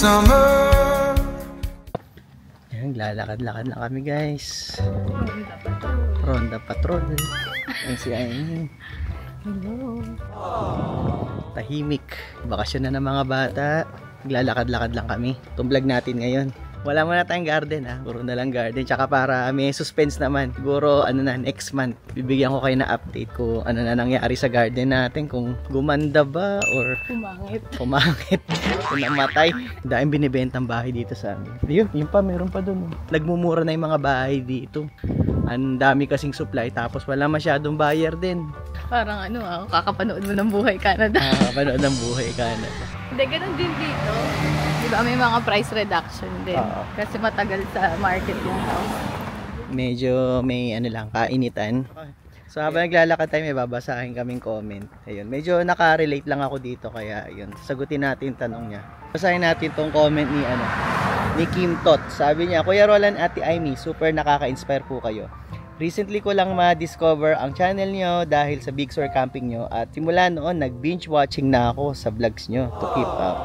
summer. Ayan, lalakad-lakad na kami guys. Ronda Patrol. Ayan si Amy. Hello. Tahimik. Bakasyon na ng mga bata. Lalakad-lakad lang kami. Itong vlog natin ngayon. Wala muna tayong garden ha. Puro na lang garden. Tsaka para may suspense naman. Siguro ano na next month. Bibigyan ko kayo na update kung ano na nangyari sa garden natin. Kung gumanda ba or Pumangit. Pumangit. Kung namatay. Dahil binibentang bahay dito sa amin. Yun pa. Meron pa dun. Nagmumura na yung mga bahay dito. Ang dami kasing supply. Tapos wala masyadong buyer din. Parang ano kakapanood mo ng Buhay Canada. Kakapanood ng Buhay Canada. Hindi, ganun din dito. Diba may mga price reduction din. Kasi matagal sa market yung house. Medyo may ano lang, kainitan. So habang naglalakad tayo, may babasahin kaming comment. Ayun, medyo nakarelate lang ako dito. Kaya yun, sagutin natin tanong niya. Basahin natin tong comment ni Kim Tot. Sabi niya, Kuya Roland, Ate Amy, super nakaka-inspire po kayo. Recently ko lang ma-discover ang channel nyo dahil sa Big Sur camping nyo. At simula noon, nag-binge watching na ako sa vlogs nyo to keep up.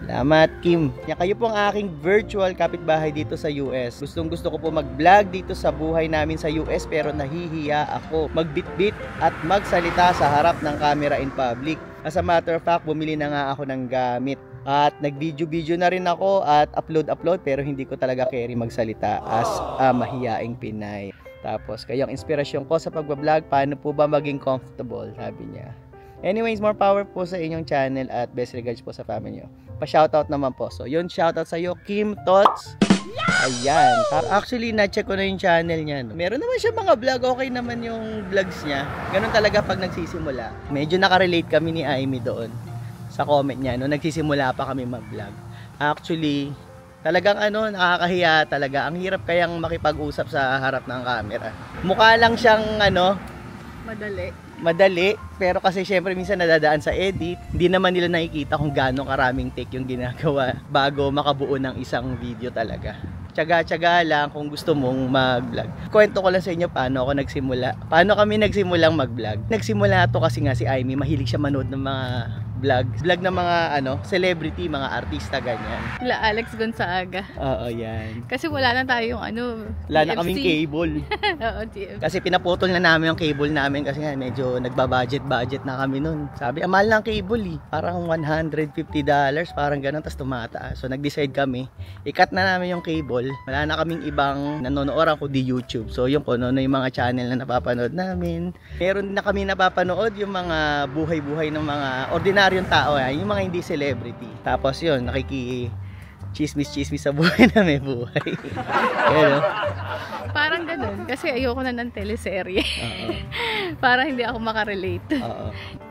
Salamat, Kim. Kayo po ang aking virtual kapitbahay dito sa US. Gustong gusto ko po mag-vlog dito sa buhay namin sa US pero nahihiya ako magbitbit at magsalita sa harap ng camera in public. As a matter of fact, bumili na nga ako ng gamit. At nag-video-video na rin ako at upload pero hindi ko talaga carry magsalita as mahiyaing Pinay. Tapos, kayong inspirasyon ko sa pagbablog, paano po ba maging comfortable? Sabi niya. Anyways, more power po sa inyong channel at best regards po sa family nyo. Pa-shoutout naman po. So, yun, shoutout sa iyo, Kim Tots. Ayan. Actually, na-check ko na yung channel niya. No? Meron naman siya mga vlog. Okay naman yung vlogs niya. Ganun talaga pag nagsisimula. Medyo nakarelate kami ni Amy doon sa comment niya. No? Nagsisimula pa kami mag-vlog. Actually, talagang nakakahiya talaga. Ang hirap kayang makipag-usap sa harap ng camera. Mukha lang siyang madali, pero kasi syempre minsan nadadaan sa edit, hindi naman nila nakikita kung gaano karaming take yung ginagawa bago makabuo ng isang video talaga. Tiyaga-tiyaga lang kung gusto mong mag-vlog. Kwento ko lang sa inyo paano ako nagsimula. Paano kami nagsimulang mag-vlog. Nagsimula to kasi nga si Amy, mahilig siya manood ng mga vlog ng mga celebrity, mga artista, ganyan. Wala Alex Gonzaga. Oo, yan. Kasi wala na tayong wala na kaming cable. Oo, TFC. Kasi pinaputol na namin yung cable namin kasi nga medyo nagbabudget na kami nun. Sabi, mahal ng cable eh. Parang $150, parang ganun, tas tumataas. So nag-decide kami, i-cut na namin yung cable. Wala na kaming ibang nanonood kundi YouTube. So yung kung ano yung mga channel na napapanood namin. Meron na kami napapanood yung mga buhay-buhay ng mga ordinaryong tao, yung mga hindi celebrity. Tapos yun, chismis sa buhay na may buhay. Yan, Parang ganun. Kasi ayoko na ng teleserye. Para hindi ako makarelate.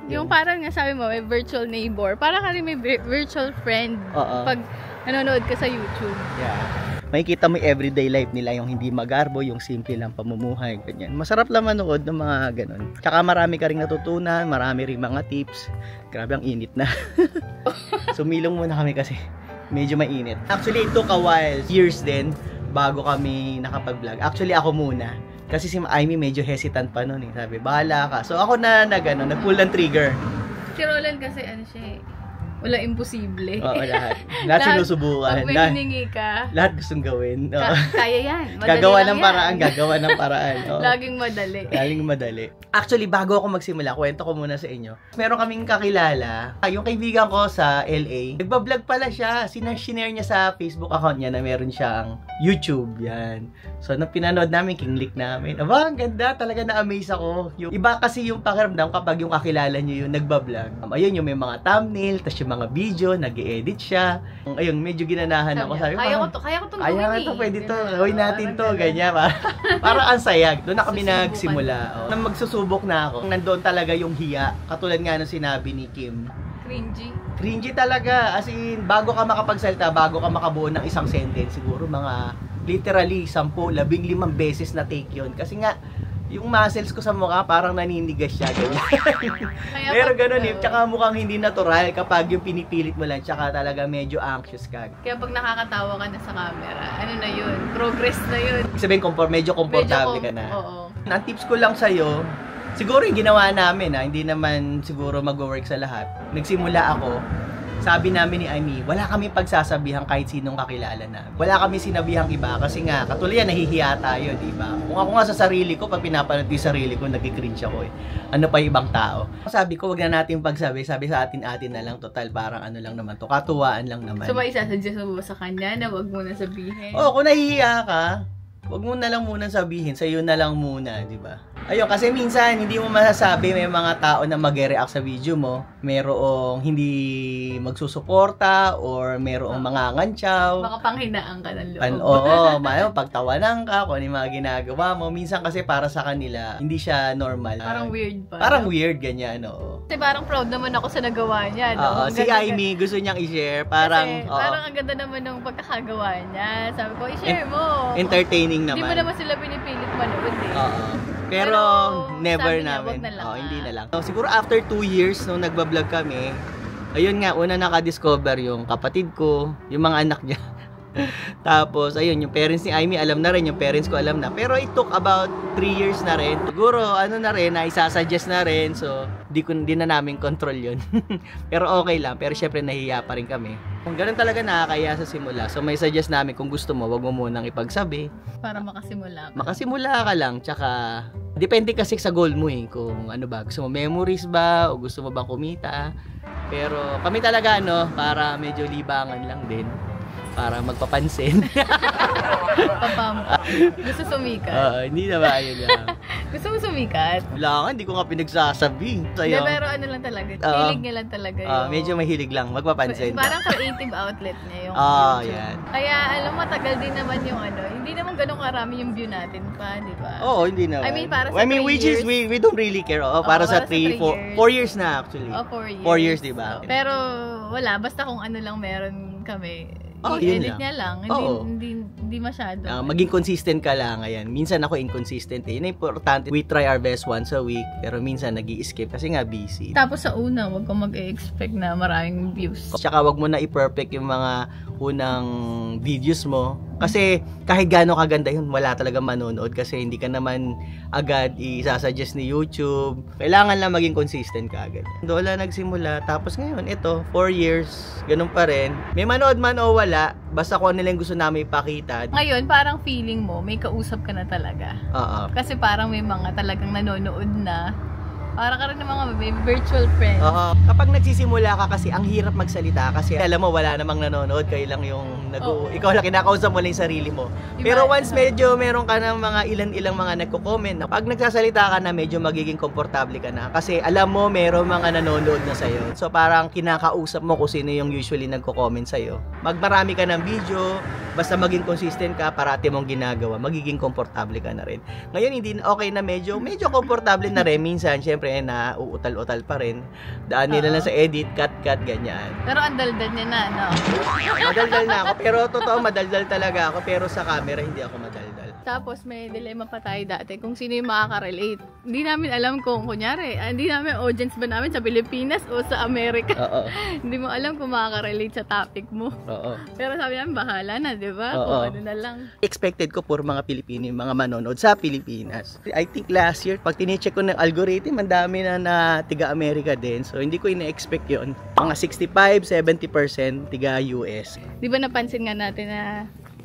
Yung parang nga sabi mo, may virtual neighbor. Parang ka rin may virtual friend. Pag nanonood ka sa YouTube. Yeah. Makikita mo everyday life nila, yung hindi magarbo, yung simple lang pamumuhay, ganyan. Masarap lang manood ng mga ganun. Tsaka marami ka ring natutunan, marami ring mga tips. Grabe, ang init na. Sumilong muna kami kasi medyo mainit. Actually, it took a while, years din, bago kami nakapag-vlog. Actually, ako muna. Kasi si Amy medyo hesitant pa nun eh. Sabi, bahala ka. So ako na nag-pull ng trigger. Si Roland kasi siya wala imposible. Oo, lahat. Lahat sinusubukan. Pag may hiningi ka, lahat gustong gawin. Kaya yan. Madali gagawa lang ng paraan, yan. Gagawa ng paraan. Laging madali. Actually, bago ako magsimula, kwento ko muna sa inyo. Meron kaming kakilala. Yung kaibigan ko sa LA, nagbablog pala siya. Sinare niya sa Facebook account niya na meron siyang YouTube. Yan. So, nung pinanood namin, kinglik namin. Aba, ang ganda. Talaga na-amaze ako. Iba kasi yung pakiramdam kapag yung kakilala niyo yung nagbablog. Ayun, yung may mga thumbnail, tas yung mga video, nag-i-edit siya. Ayun, medyo ginanahan ako. Sabi, kaya ko itong gawin. Kaya ito, pwede to. Gawin natin to. Ganyan ba? Para ang saya. Doon na kami nagsimula. Nang magsusubok na ako, nandoon talaga yung hiya. Katulad nga nung sinabi ni Kim. Cringy talaga. As in, bago ka makapagsalita, bago ka makabuo ng isang sentence, siguro mga literally 10-15 beses na take yun. Kasi nga, yung muscles ko sa mukha parang naninigas siya, ganyan. Pero ganun eh, tsaka mukhang hindi natural kapag yung pinipilit mo lang, tsaka talaga medyo anxious ka. Kaya pag nakakatawa ka na sa camera, ano na yun, progress na yun. Sabihin, medyo komportable ka na. Oo. Ang tips ko lang sa'yo, siguro yung ginawa namin, hindi naman siguro mag-work sa lahat. Nagsimula ako, sabi namin ni Amy, wala kami pagsasabihan kahit sinong kakilala namin. Wala kami sinabihang iba kasi nga, katulad yan, nahihiya tayo, di ba? Kung ako nga sa sarili ko, pag pinapanood ko yung sarili ko, nagki-cringe ako eh. Ano pa ibang tao? Sabi ko, wag na natin pagsabi, sabi sa atin na lang, total, parang ano lang naman to, katuwaan lang naman. So, may isasuggest mo ba sa kanya na wag mo na sabihin? Oo, kung nahihiya ka, wag mo na lang muna sabihin, sa'yo na lang muna, di ba? Ayun, kasi minsan, hindi mo masasabi, may mga tao na mag-react sa video mo, merong hindi magsusuporta, or merong mga ngantsaw. Baka panghinaan ka ng loob. Oo, pagtawanan ka, kung ano yung mga ginagawa mo. Minsan kasi para sa kanila, hindi siya normal. Parang weird pa. Parang weird, ganyan, oo. Kasi parang proud naman ako sa nagawa niya, no? Si Amy, gusto niyang i-share, parang... Kasi, parang ang ganda naman ng pagkakagawa niya. Sabi ko, i-share mo. Entertaining naman. Hindi mo naman sila pinipilit manood eh. Oo. Pero never namin. Hindi na lang. So, siguro after 2 years nung nagba-vlog kami, ayun nga, una nakadiscover yung kapatid ko, yung mga anak niya. Tapos, ayun, yung parents ni Amy, alam na rin, yung parents ko alam na. Pero it took about 3 years na rin. Siguro, ano na rin, na isasuggest na rin. So, di na namin control yun. Pero okay lang. Pero syempre, nahihiya pa rin kami. Kung ganun talaga nakakaya sa simula. So, may suggest namin kung gusto mo, wag mo munang ipagsabi. Para makasimula ka. Makasimula ka lang. Tsaka, depende kasi sa goal mo eh. Kung ano ba, gusto mo memories ba? O gusto mo bang kumita? Pero, kami talaga, para medyo libangan lang din. Para magpapansin. Gusto sumikat? Hindi na ba, ayun lang. Gusto mo sumikat? Wala nga, hindi ko nga pinagsasabi. Sa'yo. Pero ano lang talaga, hilig niya lang talaga yung... medyo mahilig lang, magpapansin. Parang creative outlet niya yung YouTube. Yan. Kaya alam mo, tagal din naman yung hindi naman ganun karami yung view natin pa, di ba? Oo, hindi naman. I mean, para sa 3 which years. is, we don't really care. Para sa 4 years na actually. 4 years. 4 years, di ba? Pero wala, basta kung ano lang meron kami. I-edit niya lang. Hindi masyado. Maging consistent ka lang. Ayan. Minsan ako inconsistent eh. Yun importante. We try our best once a week. Pero minsan nag-i-skip kasi nga busy. Tapos sa una, wag kang mag-expect na maraming views. Tsaka wag mo na i-perfect yung mga unang videos mo. Kasi kahit gaano kaganda yun, wala talaga manonood kasi hindi ka naman agad isasuggest ni YouTube. Kailangan lang maging consistent ka agad. Doon lang nagsimula. Tapos ngayon, ito, 4 years, ganun pa rin. May manood man o wala, basta kung ano lang gusto namin ipakita. Ngayon, parang feeling mo, may kausap ka na talaga. Oo. Kasi parang may mga talagang nanonood na. Para ka rin ng mga may virtual friends. Oo. Kapag nagsisimula ka kasi, ang hirap magsalita kasi alam mo, wala namang nanonood, kayo lang yung ikaw lang, kinakausap mo lang yung sarili mo. Pero once medyo meron ka ng mga ilang mga nagko-comment, pag nagsasalita ka na, medyo magiging komportable ka na. Kasi alam mo, meron mga nanonood na sa'yo. So parang kinakausap mo kung sino yung usually nagko-comment sa'yo. Magmarami ka ng video, basta maging consistent ka, parati mong ginagawa, magiging komportable ka na rin. Ngayon, hindi okay na medyo komportable na rin. Minsan, syempre, na uutal-utal pa rin. Daan nila lang sa edit, cut, ganyan. Pero ang daldal niya na, no? Madaldal na ako. Pero totoo, madaldal talaga ako. Pero sa camera, hindi ako madaldal. Tapos may dilemma pa tayo dati kung sino yung makaka-relate. Hindi namin alam kung, kunyari, hindi namin audience ba namin sa Pilipinas o sa Amerika. Oo. Hindi mo alam kung makaka-relate sa topic mo. Oo. Pero sabi namin, bahala na, di ba? Oo. Kung ano na lang. Expected ko puro mga Pilipino yung mga manonood sa Pilipinas. I think last year, pag tine-check ko ng algorithm, ang dami na tiga-Amerika din. So, hindi ko ina-expect yun. Mga 65-70% tiga-US. Di ba napansin nga natin na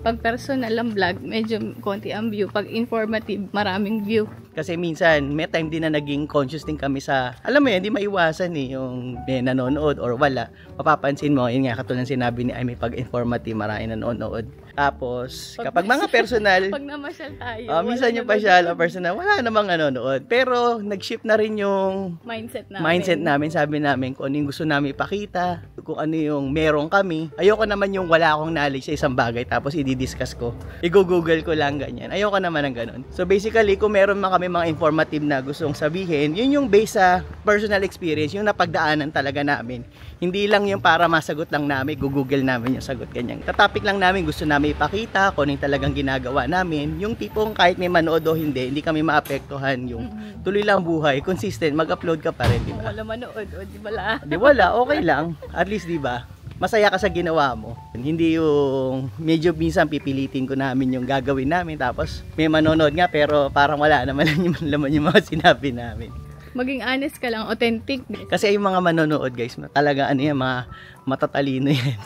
pag personal ang vlog, medyo konti ang view. Pag informative, maraming view. Kasi minsan, may time din na naging conscious din kami sa, alam mo yan, hindi maiwasan eh, yung may nanonood or wala. Mapapansin mo, yun nga, katulad sinabi ni Amy, pag informative, maraming nanonood. Tapos, kapag mga personal, pag namasyal tayo, minsan yung pasyal o personal, wala namang nanonood. Pero, nag-shift na rin yung mindset namin. Sabi namin, kung ano yung gusto namin ipakita, kung ano yung meron kami. Ayoko naman yung wala akong knowledge sa isang bagay, tapos i-discuss ko. I-google ko lang, ganyan. Ayoko naman ng ganun. So, basically, kung meron man kami mga informative na gustong sabihin, yun yung based sa personal experience, yung napagdaanan talaga namin. Hindi lang yung para masagot lang namin, google namin yung sagot, ganyan. Topic lang namin, gusto namin ipakita kung ano yung talagang ginagawa namin. Yung tipong kahit may manood o hindi kami maapektuhan. Yung tuloy lang buhay, consistent, mag-upload ka pa rin, di ba? Wala manood, o di wala. Di wala, okay lang. At least, di ba? Masaya ka sa ginawa mo. Hindi yung medyo minsan pipilitin ko namin yung gagawin namin tapos may manonood nga pero parang wala naman yung laman yung mga sinabi namin. Maging honest ka lang, authentic. Kasi yung mga manonood guys, talaga ano yan, mga matatalino yan.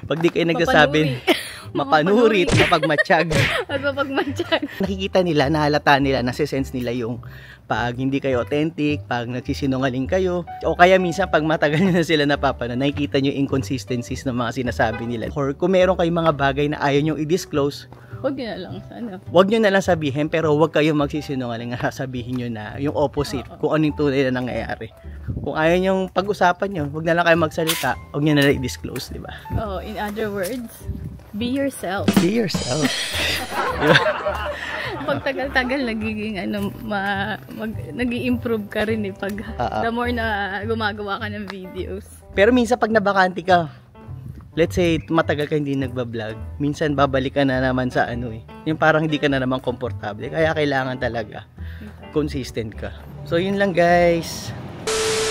Pag di kayo nagsasabi, mapanurit, mapagmatsyag. At mapagmatsyag. Nakikita nila, nahalata nila, nasisense nila yung pag hindi kayo authentic, pag nagsisinungaling kayo, o kaya minsan pag matagal na sila napapanood, nakikita nyo inconsistencies ng mga sinasabi nila. Or kung meron kayong mga bagay na ayaw nyo i-disclose, huwag nyo na lang sana. Huwag nyo na lang sabihin, pero huwag kayong magsisinungaling na sasabihin nyo na yung opposite, kung anong tunay na nangyayari. Kung ayaw nyo pag-usapan nyo, huwag na lang kayo magsalita, huwag nyo na lang i-disclose, di ba? Oh, in other words, be yourself. Be yourself. Pag tagal-tagal nagiging nag-i-improve ka rin eh pag the more na gumagawa ka ng videos. Pero minsan pag nabakanti ka, let's say matagal ka hindi nagba-vlog, minsan babalik ka na naman sa yung parang hindi ka na naman komportable. Kaya kailangan talaga consistent ka. So yun lang guys.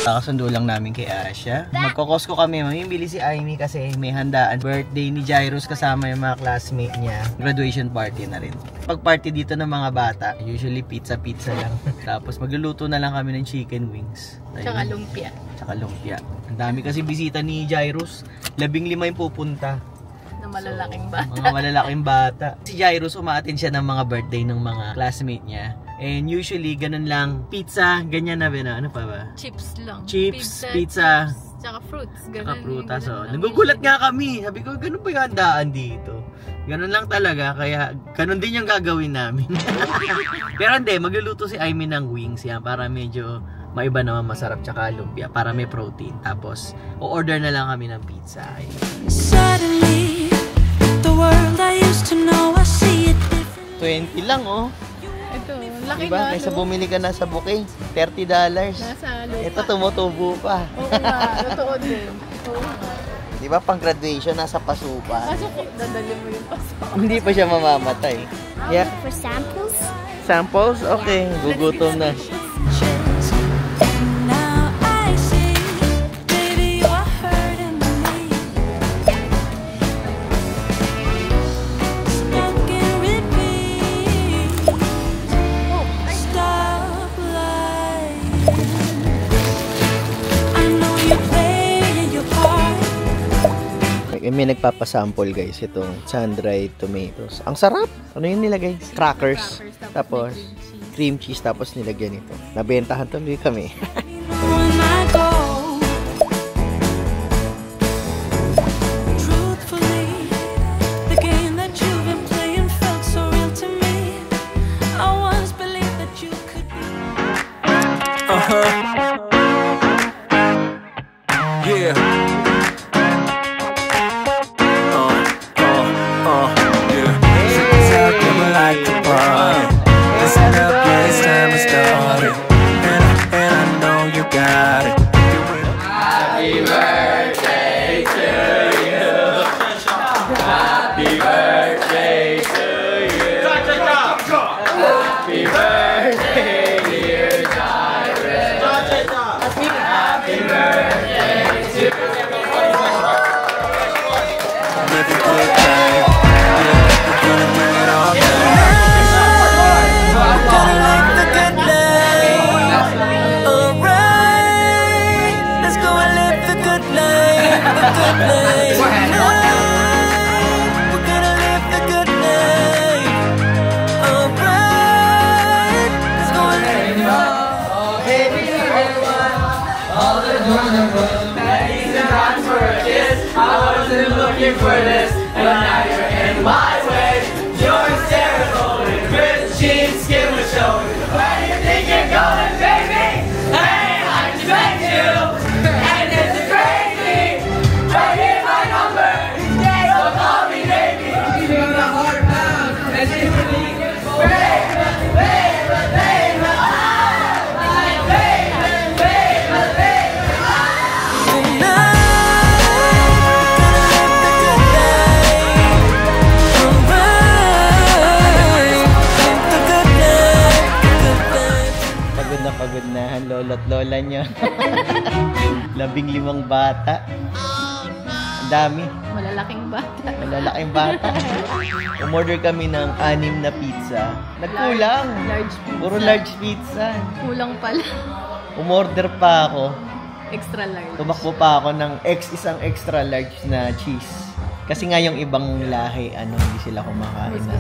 Kakasundo lang namin kay Asha. Magko-Costco kami. Mamimili si Aimee kasi may handaan. Birthday ni Jairus kasama yung mga classmate niya. Graduation party na rin. Pag party dito ng mga bata, usually pizza lang. Tapos magluluto na lang kami ng chicken wings. Tsaka lumpia. Tsaka lumpia. Ang dami kasi bisita ni Jairus. 15 yung pupunta. Na malalaking bata. Mga malalaking bata. Si Jairus, umaattend siya ng mga birthday ng mga classmate niya. And usually, ganun lang. Pizza, ganyan na ba na? Ano pa ba? Chips lang. Chips, pizza. Tsaka fruits. Ganun. Tsaka prutas. So, nagugulat nga kami. Sabi ko, ganun ba yung handaan dito? Ganun lang talaga. Kaya, ganun din yung gagawin namin. Pero hindi, magluluto si Aimee ng wings yan para medyo maiba naman, masarap, tsaka lumpia para may protein. Tapos, o-order na lang kami ng pizza. Suddenly, the world I used to know, I see it different. 20 lang, oh. Ito, laki diba? na. Kaysa bumili ka na sa bouquet, $30. Nasa lupa. Ito, tumutubo pa. Oo nga, totoo din. Oo nga. Diba, pang graduation, nasa pasupa. Kaso, dadali mo yung pasupa. Hindi pa siya mamamatay. Yeah. For samples? Samples? Okay, gugutom na. May nagpapasample guys itong sun-dried tomatoes. Ang sarap! Ano yun nilagay? Crackers. Tapos cream cheese. Tapos nilagyan ito. Nabentahan tuloy kami. Yeah. Listen up, yeah, it's time to start it. And I know you got it. Happy birthday to you. Happy birthday to you. Happy birthday, dear Jairus. Happy birthday to you. Live a good life. We're gonna bring it all down. Looking for this, and now you're in my way. Your ceremony, ripped jeans, skin was showing. Where do you think you're going, baby? Hey, I expect you, and it's crazy. Right here, my number, so call me baby. You're the heart pound, and it's really good for baby, baby, baby, pagod na ang lolo't lola niya. 15 bata. Ang dami. Malalaking bata. Malalaking bata. Umorder kami ng 6 na pizza. Nagkulang. Large pizza. Puro large pizza. Kulang pala. umorder pa ako. Extra large. Tumakbo pa ako ng isang extra large na cheese. Kasi nga yung ibang lahi, hindi sila kumakain na.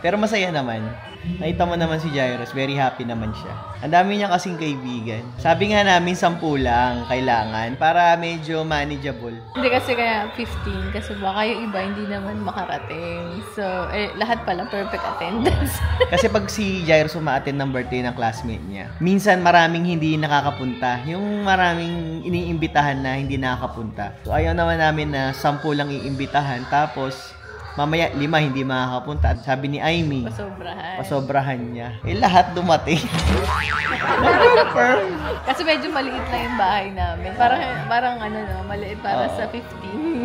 Pero masaya naman. Nakita mo naman si Jairus, very happy naman siya. Ang dami niya kasing kaibigan. Sabi nga namin 10 lang kailangan para medyo manageable. Hindi kasi kaya 15 kasi baka yung iba hindi naman makarating. So, lahat pala perfect attendance. Kasi pag si Jairus umaattend ng birthday ng classmate niya, minsan maraming hindi nakakapunta. Yung maraming iniimbitahan na hindi nakakapunta. So, ayaw naman namin na 10 lang iimbitahan. Tapos, mamaya 5 hindi makakapunta. At sabi ni Aimee, pasobrahan niya. Lahat dumating. Kasi medyo maliit lang yung bahay namin. Parang maliit para sa 15.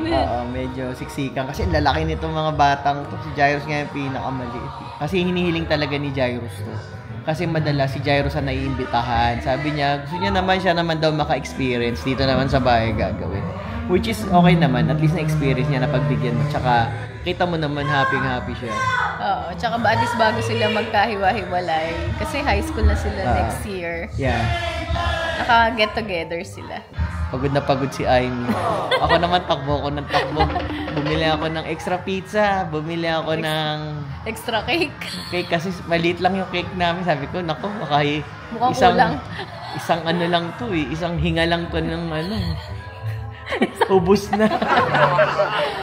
Oo, medyo siksikan. Kasi lalaki nitong mga batang to. Si Jairus nga yung pinakamaliit. Kasi hinihiling talaga ni Jairus to. Kasi madalas si Jairus ang naiimbitahan. Sabi niya, gusto niya naman siya naman daw maka-experience. Dito naman sa bahay gagawin. Which is okay naman. At least na-experience niya na pagbigyan mo. Tsaka, kita mo naman happy siya. Oo. Tsaka at least bago sila magkahiwa-hiwalay. Kasi high school na sila next year. Yeah. Naka-get together sila. Pagod na pagod si Aimee. Ako naman takbo ko ng takbo. Bumili ako ng extra pizza. Bumili ako ng extra cake. Cake kasi maliit lang yung cake namin. Sabi ko, naku, baka isang lang to eh. Isang hinga lang to ng ubus na.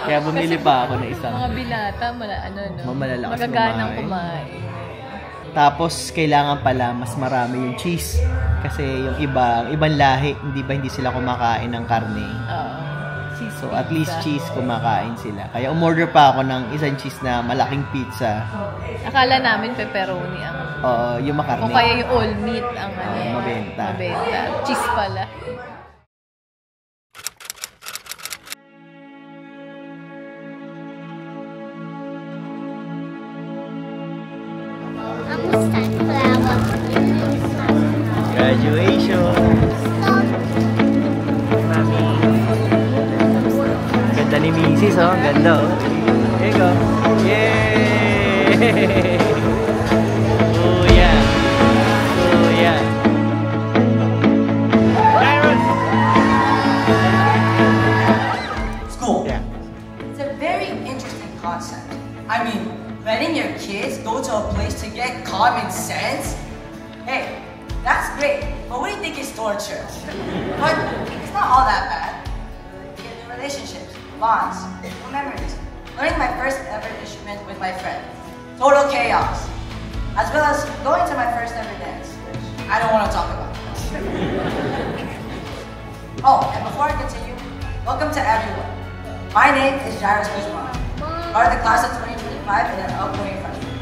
Kaya bumili pa ako ng isang. Mga binata, malalakas magaganang kumain. Tapos, kailangan pala mas marami yung cheese. Kasi yung ibang lahi, hindi sila kumakain ng karne. So, at least cheese kumakain sila. Kaya umorder pa ako ng isang cheese na malaking pizza. Akala namin pepperoni ang... Oo, yung makarne. O kaya yung all meat ang mabenta. Cheese pala. Graduation. Mami. Ganda ni Mrs. Ganda There you go. Yay! Oh yeah. Jairus! School. Yeah. It's a very interesting concept. I mean, letting your kids go to a place to get common sense? Hey, that's great, but what do you think is torture? But it's not all that bad. You get new relationships, bonds, new memories. Learning my first ever instrument with my friend. Total chaos. As well as going to my first ever dance, which I don't want to talk about. Oh, and before I continue, welcome to everyone. My name is Jairus Guzman, part of the class of 2025 and an outgoing freshman.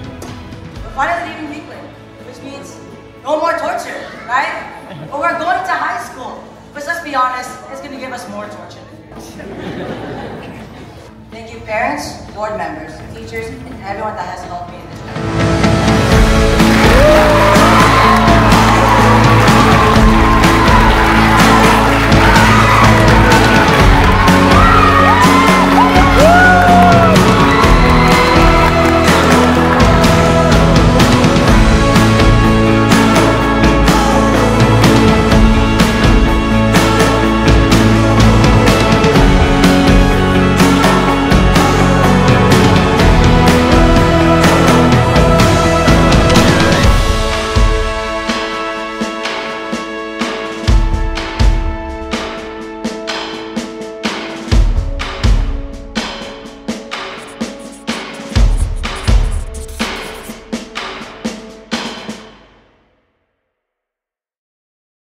We're finally leaving Lakeland, which means no more torture, right? But we're going to high school. But let's be honest, it's going to give us more torture. Thank you parents, board members, teachers, and everyone that has helped me